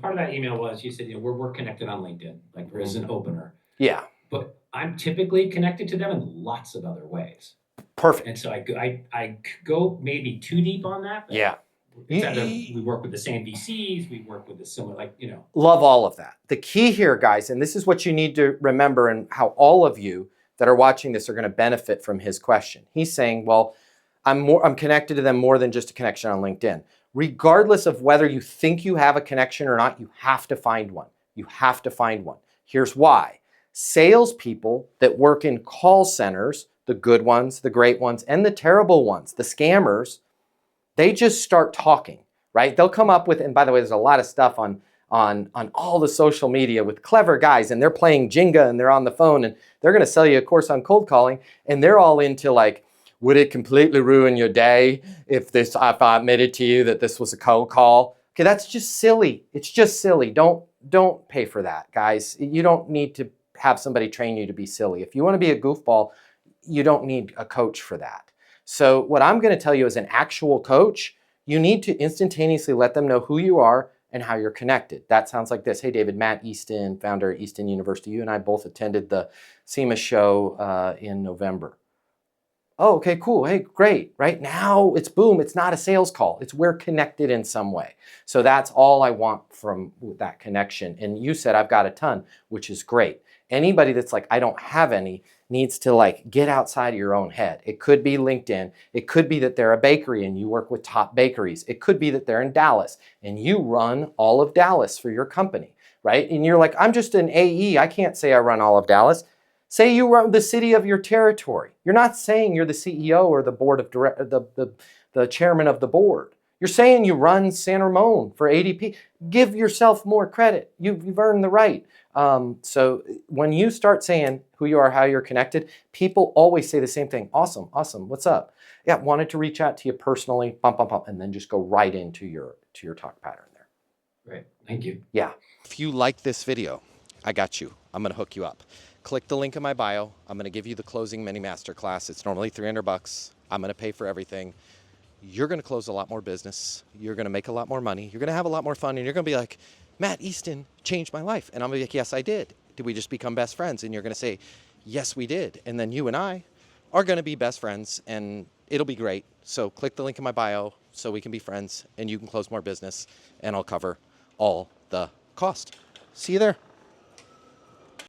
part of that email was you said, we're connected on LinkedIn, like there is an opener. Yeah. But I'm typically connected to them in lots of other ways. Perfect. And so I go maybe too deep on that. Yeah. It's either we work with the same VCs, we work with the similar, Love all of that. The key here, guys, and this is what you need to remember and how all of you that are watching this are going to benefit from his question. He's saying, well, I'm connected to them more than just a connection on LinkedIn. Regardless of whether you think you have a connection or not, you have to find one. You have to find one. Here's why. Salespeople that work in call centers, the good ones, the great ones, and the terrible ones, the scammers, they just start talking, right? They'll come up with, and by the way, there's a lot of stuff on all the social media with clever guys, and they're playing Jenga and they're on the phone and they're going to sell you a course on cold calling, and they're all into like, would it completely ruin your day if I admitted to you that this was a cold call? Okay, that's just silly. It's just silly. Don't pay for that, guys. You don't need to have somebody train you to be silly. If you want to be a goofball, you don't need a coach for that. So what I'm going to tell you as an actual coach, you need to instantaneously let them know who you are and how you're connected. That sounds like this. Hey, David, Matt Easton, founder of Easton University. You and I both attended the SEMA show in November. Oh, okay, cool. Hey, great. Right now, it's boom. It's not a sales call. It's we're connected in some way. So that's all I want from that connection. And you said I've got a ton, which is great. Anybody that's like, I don't have any, needs to like get outside of your own head. It could be LinkedIn. It could be that they're a bakery and you work with top bakeries. It could be that they're in Dallas and you run all of Dallas for your company, right? And you're like, I'm just an AE. I can't say I run all of Dallas. Say you run the city of your territory. You're not saying you're the CEO or the board of the chairman of the board. You're saying you run San Ramon for ADP. Give yourself more credit. You've earned the right. So when you start saying who you are, how you're connected, people always say the same thing. Awesome, awesome. What's up? Yeah, wanted to reach out to you personally, bump, bump, bump, and then just go right into your talk pattern there. Great, thank you. Yeah. If you like this video, I got you. I'm going to hook you up. Click the link in my bio. I'm going to give you the closing mini masterclass. It's normally $300. I'm going to pay for everything. You're going to close a lot more business. You're going to make a lot more money. You're going to have a lot more fun. And you're going to be like, Matt Easton changed my life. And I'm going to be like, yes, I did. Did we just become best friends? And you're going to say, yes, we did. And then you and I are going to be best friends and it'll be great. So click the link in my bio so we can be friends and you can close more business and I'll cover all the cost. See you there.